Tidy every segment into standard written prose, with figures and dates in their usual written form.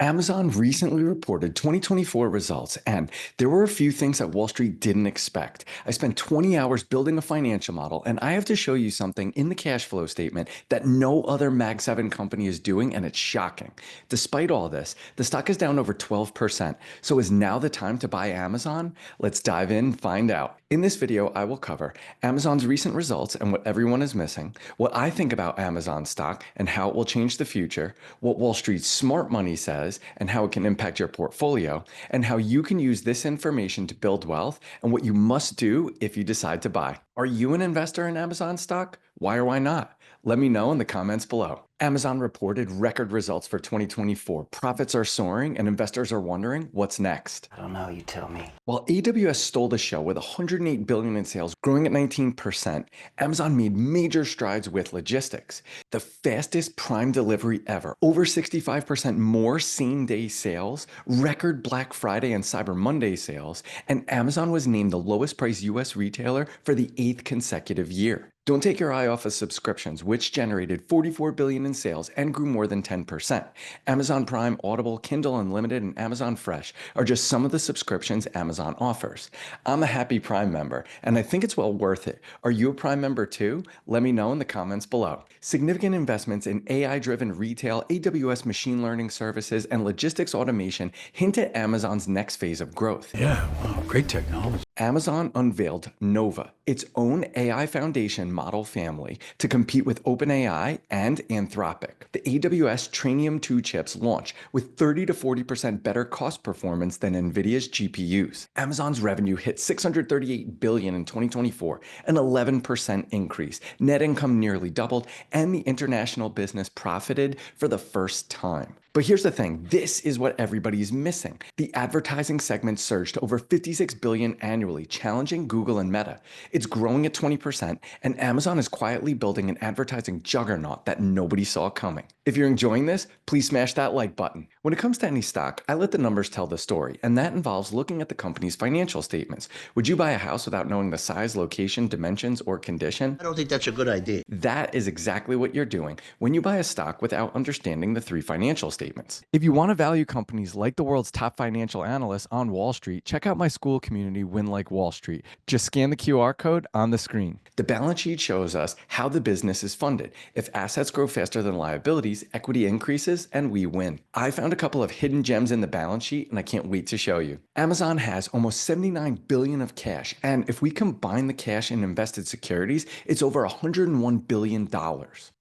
Amazon recently reported 2024 results, and there were a few things that Wall Street didn't expect. I spent 20 hours building a financial model, and I have to show you something in the cash flow statement that no other Mag 7 company is doing, and it's shocking. Despite all this, the stock is down over 12%. So is now the time to buy Amazon? Let's dive in and find out. In this video, I will cover Amazon's recent results and what everyone is missing, what I think about Amazon stock and how it will change the future, what Wall Street's smart money says and how it can impact your portfolio, and how you can use this information to build wealth and what you must do if you decide to buy. Are you an investor in Amazon stock? Why or why not? Let me know in the comments below. Amazon reported record results for 2024. Profits are soaring and investors are wondering what's next. I don't know, you tell me. While AWS stole the show with $108 billion in sales, growing at 19%, Amazon made major strides with logistics. The fastest Prime delivery ever, over 65% more same-day sales, record Black Friday and Cyber Monday sales, and Amazon was named the lowest priced US retailer for the 8th consecutive year. Don't take your eye off of subscriptions, which generated $44 billion in sales and grew more than 10%. Amazon Prime, Audible, Kindle Unlimited, and Amazon Fresh are just some of the subscriptions Amazon offers. I'm a happy Prime member, and I think it's well worth it. Are you a Prime member too? Let me know in the comments below. Significant investments in AI-driven retail, AWS machine learning services, and logistics automation hint at Amazon's next phase of growth. Yeah, wow, great technology. Amazon unveiled Nova, its own AI foundation model family, to compete with OpenAI and Anthropic. The AWS Trainium 2 chips launch with 30 to 40% better cost performance than NVIDIA's GPUs. Amazon's revenue hit $638 billion in 2024, an 11% increase. Net income nearly doubled, and the international business profited for the first time. But here's the thing, this is what everybody's missing. The advertising segment surged to over $56 billion annually, challenging Google and Meta. It's growing at 20%, and Amazon is quietly building an advertising juggernaut that nobody saw coming. If you're enjoying this, please smash that like button. When it comes to any stock, I let the numbers tell the story, and that involves looking at the company's financial statements. Would you buy a house without knowing the size, location, dimensions, or condition? I don't think that's a good idea. That is exactly what you're doing when you buy a stock without understanding the three financial statements. If you want to value companies like the world's top financial analysts on Wall Street, check out my school community, Win Like Wall Street. Just scan the QR code on the screen. The balance sheet shows us how the business is funded. If assets grow faster than liabilities, equity increases, and we win. I found a couple of hidden gems in the balance sheet, and I can't wait to show you. Amazon has almost $79 billion of cash, and if we combine the cash in invested securities, it's over $101 billion.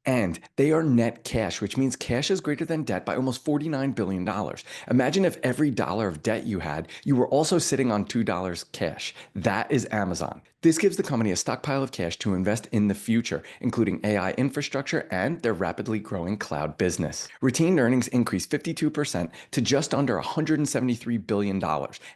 And they are net cash, which means cash is greater than debt by almost $49 billion. Imagine if every dollar of debt you had, you were also sitting on $2 cash. That is Amazon. This gives the company a stockpile of cash to invest in the future, including AI infrastructure and their rapidly growing cloud business. Retained earnings increased 52% to just under $173 billion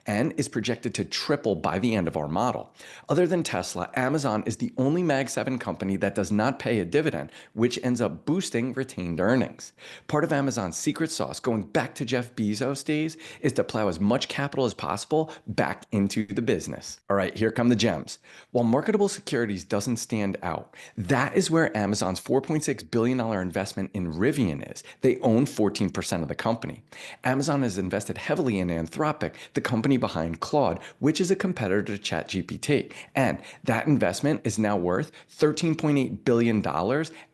and is projected to triple by the end of our model. Other than Tesla, Amazon is the only Mag 7 company that does not pay a dividend, which ends up boosting retained earnings. Part of Amazon's secret sauce, going back to Jeff Bezos' days, is to plow as much capital as possible back into the business. All right, here come the gems. While marketable securities doesn't stand out, that is where Amazon's $4.6 billion investment in Rivian is. They own 14% of the company. Amazon has invested heavily in Anthropic, the company behind Claude, which is a competitor to ChatGPT. And that investment is now worth $13.8 billion,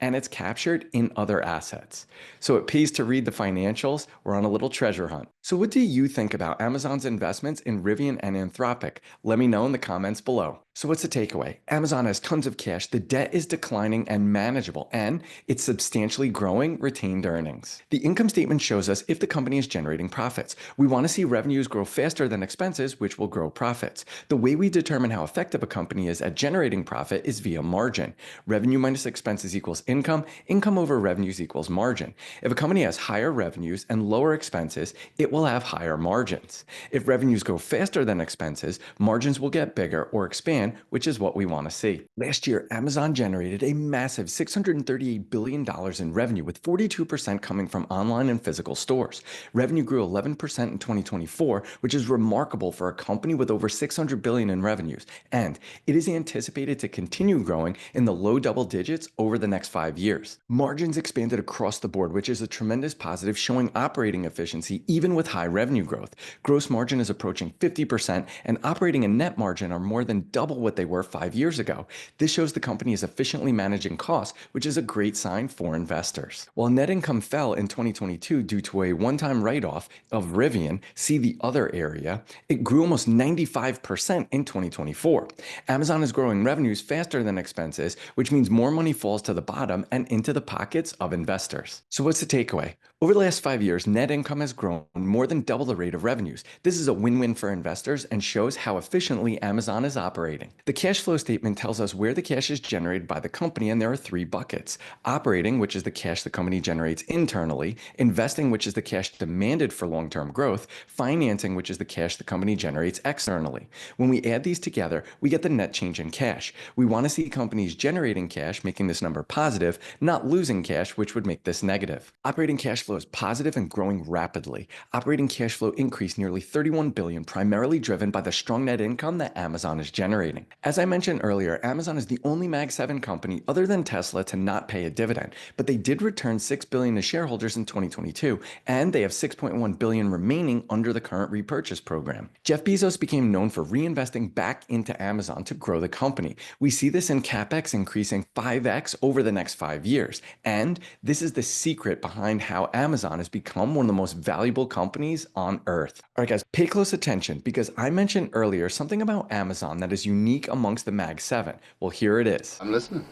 and it's captured in other assets. So it pays to read the financials. We're on a little treasure hunt. So what do you think about Amazon's investments in Rivian and Anthropic? Let me know in the comments below. So what's the takeaway? Amazon has tons of cash, the debt is declining and manageable, and it's substantially growing retained earnings. The income statement shows us if the company is generating profits. We want to see revenues grow faster than expenses, which will grow profits. The way we determine how effective a company is at generating profit is via margin. Revenue minus expenses equals income, income over revenues equals margin. If a company has higher revenues and lower expenses, it will have higher margins. If revenues grow faster than expenses, margins will get bigger or expand, plan, which is what we want to see. Last year, Amazon generated a massive $638 billion in revenue, with 42% coming from online and physical stores. Revenue grew 11% in 2024, which is remarkable for a company with over $600 billion in revenues, and it is anticipated to continue growing in the low double digits over the next 5 years. Margins expanded across the board, which is a tremendous positive, showing operating efficiency even with high revenue growth. Gross margin is approaching 50%, and operating and net margin are more than double what they were 5 years ago. This shows the company is efficiently managing costs, which is a great sign for investors. While net income fell in 2022 due to a one-time write-off of Rivian, see the other area, it grew almost 95% in 2024. Amazon is growing revenues faster than expenses, which means more money falls to the bottom and into the pockets of investors. So what's the takeaway? Over the last 5 years, net income has grown more than double the rate of revenues. This is a win-win for investors and shows how efficiently Amazon is operating. The cash flow statement tells us where the cash is generated by the company, and there are 3 buckets: operating, which is the cash the company generates internally; investing, which is the cash demanded for long-term growth; financing, which is the cash the company generates externally. When we add these together, we get the net change in cash. We want to see companies generating cash, making this number positive, not losing cash, which would make this negative. Operating cash flow is positive and growing rapidly. Operating cash flow increased nearly $31 billion, primarily driven by the strong net income that Amazon is generating. As I mentioned earlier, Amazon is the only Mag 7 company other than Tesla to not pay a dividend, but they did return $6 billion to shareholders in 2022, and they have $6.1 billion remaining under the current repurchase program. Jeff Bezos became known for reinvesting back into Amazon to grow the company. We see this in CapEx increasing 5x over the next 5 years, and this is the secret behind how Amazon has become one of the most valuable companies on earth. All right, guys, pay close attention, because I mentioned earlier something about Amazon that is unique amongst the Mag 7. Well, here it is. I'm listening.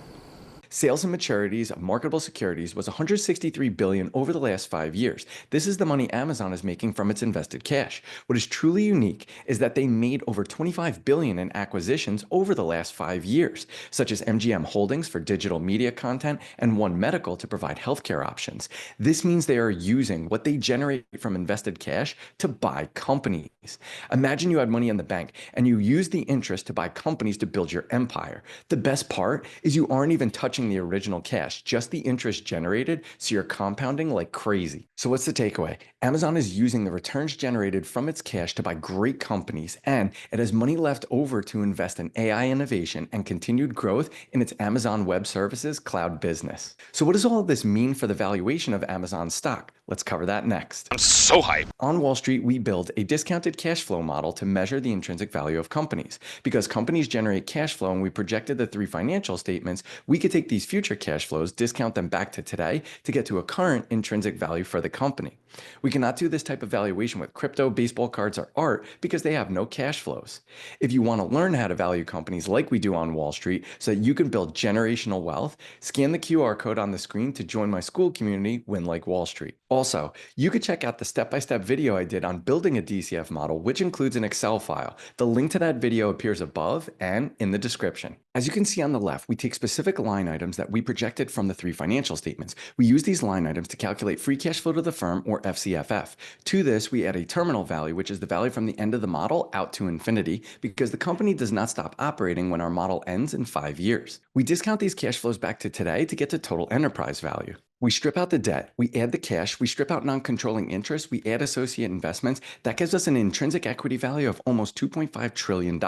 Sales and maturities of marketable securities was $163 billion over the last 5 years. This is the money Amazon is making from its invested cash. What is truly unique is that they made over $25 billion in acquisitions over the last 5 years, such as MGM Holdings for digital media content and One Medical to provide healthcare options. This means they are using what they generate from invested cash to buy companies. Imagine you had money in the bank and you use the interest to buy companies to build your empire. The best part is you aren't even touching the original cash, just the interest generated, so you're compounding like crazy. So what's the takeaway? Amazon is using the returns generated from its cash to buy great companies, and it has money left over to invest in AI innovation and continued growth in its Amazon Web Services cloud business. So what does all of this mean for the valuation of Amazon stock? Let's cover that next. I'm so hyped. On Wall Street, we build a discounted cash flow model to measure the intrinsic value of companies. Because companies generate cash flow and we projected the 3 financial statements, we could take these future cash flows, discount them back to today to get to a current intrinsic value for the company. We cannot do this type of valuation with crypto, baseball cards, or art because they have no cash flows. If you want to learn how to value companies like we do on Wall Street so that you can build generational wealth, scan the QR code on the screen to join my school community, Win Like Wall Street. Also, you could check out the step-by-step video I did on building a DCF model, which includes an Excel file. The link to that video appears above and in the description. As you can see on the left, we take specific line items that we projected from the 3 financial statements. We use these line items to calculate free cash flow to the firm, or FCFF. To this, we add a terminal value, which is the value from the end of the model out to infinity, because the company does not stop operating when our model ends in 5 years. We discount these cash flows back to today to get to total enterprise value. We strip out the debt, we add the cash, we strip out non-controlling interest, we add associate investments. That gives us an intrinsic equity value of almost $2.5 trillion.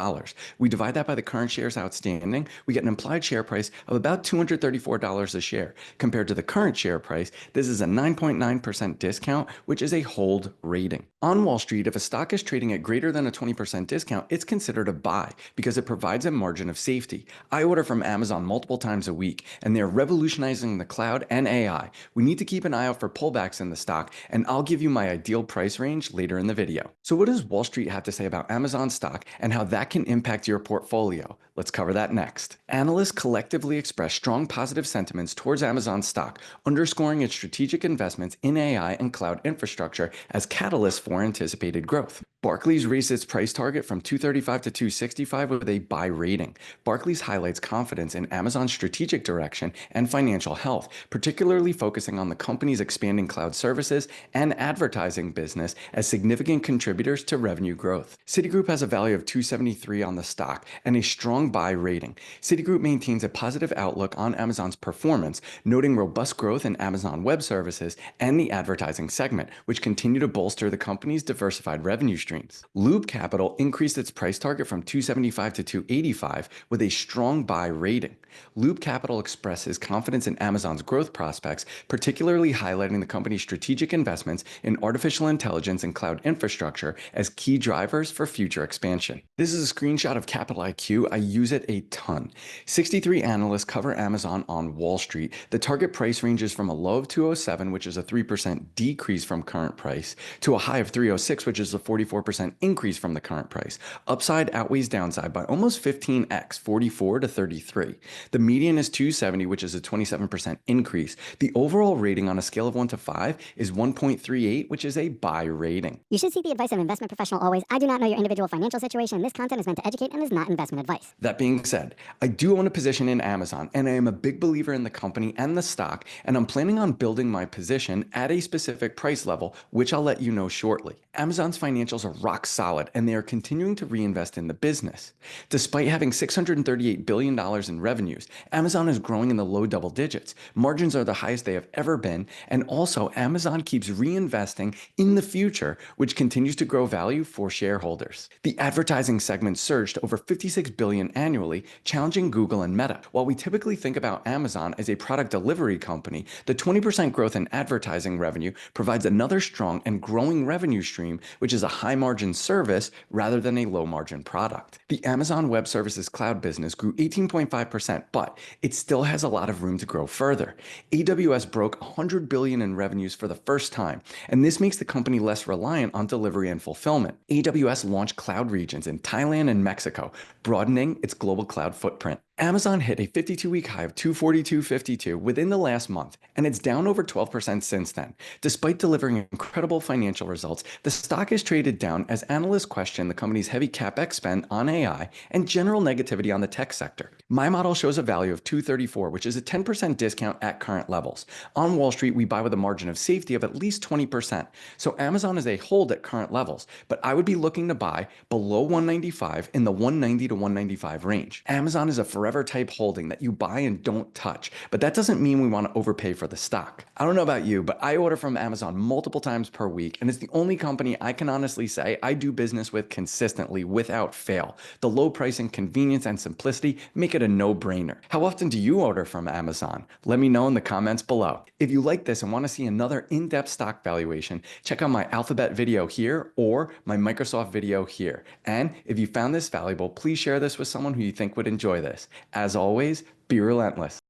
We divide that by the current shares outstanding, we get an implied share price of about $234 a share. Compared to the current share price, this is a 9.9% discount, which is a hold rating. On Wall Street, if a stock is trading at greater than a 20% discount, it's considered a buy because it provides a margin of safety. I order from Amazon multiple times a week, and they're revolutionizing the cloud and AI. We need to keep an eye out for pullbacks in the stock, and I'll give you my ideal price range later in the video. So what does Wall Street have to say about Amazon stock and how that can impact your portfolio? Let's cover that next. Analysts collectively express strong positive sentiments towards Amazon stock, underscoring its strategic investments in AI and cloud infrastructure as catalysts for anticipated growth. Barclays raised its price target from 235 to 265 with a buy rating. Barclays highlights confidence in Amazon's strategic direction and financial health, particularly focusing on the company's expanding cloud services and advertising business as significant contributors to revenue growth. Citigroup has a value of 273 on the stock and a strong buy rating. Citigroup maintains a positive outlook on Amazon's performance, noting robust growth in Amazon Web Services and the advertising segment, which continue to bolster the company's diversified revenue streams. Loop Capital increased its price target from 275 to 285 with a strong buy rating. Loop Capital expresses confidence in Amazon's growth prospects, particularly highlighting the company's strategic investments in artificial intelligence and cloud infrastructure as key drivers for future expansion. This is a screenshot of Capital IQ. I use it a ton. 63 analysts cover Amazon on Wall Street. The target price ranges from a low of 207, which is a 3% decrease from current price, to a high of 306, which is a 44% increase from the current price. Upside outweighs downside by almost 15x, 44 to 33. The median is 270, which is a 27% increase. The overall rating on a scale of 1 to 5 is 1.38, which is a buy rating. You should seek the advice of an investment professional always. I do not know your individual financial situation. This content is meant to educate and is not investment advice. That being said, I do own a position in Amazon, and I am a big believer in the company and the stock, and I'm planning on building my position at a specific price level, which I'll let you know shortly. Amazon's financials are rock solid, and they are continuing to reinvest in the business. Despite having $638 billion in revenues, Amazon is growing in the low double digits. Margins are the highest they have ever been, and also Amazon keeps reinvesting in the future, which continues to grow value for shareholders. The advertising segment surged to over $56 billion annually, challenging Google and Meta. While we typically think about Amazon as a product delivery company, the 20% growth in advertising revenue provides another strong and growing revenue stream, which is a high margin service rather than a low margin product. The Amazon Web Services cloud business grew 18.5%, but it still has a lot of room to grow further. AWS broke $100 billion in revenues for the first time, and this makes the company less reliant on delivery and fulfillment. AWS launched cloud regions in Thailand and Mexico, broadening its global cloud footprint. Amazon hit a 52-week high of 242.52 within the last month, and it's down over 12% since then. Despite delivering incredible financial results, the stock is traded down as analysts question the company's heavy capex spend on AI and general negativity on the tech sector. My model shows a value of 234, which is a 10% discount at current levels. On Wall Street, we buy with a margin of safety of at least 20%. So Amazon is a hold at current levels, but I would be looking to buy below 195 in the 190 to 195 range. Amazon is a forever type holding that you buy and don't touch, but that doesn't mean we want to overpay for the stock. I don't know about you, but I order from Amazon multiple times per week, and it's the only company I can honestly say I do business with consistently without fail. The low pricing, convenience, and simplicity make it a no-brainer. How often do you order from Amazon? Let me know in the comments below. If you like this and want to see another in-depth stock valuation, check out my Alphabet video here or my Microsoft video here. And if you found this valuable, please share this with someone who you think would enjoy this. As always, be relentless.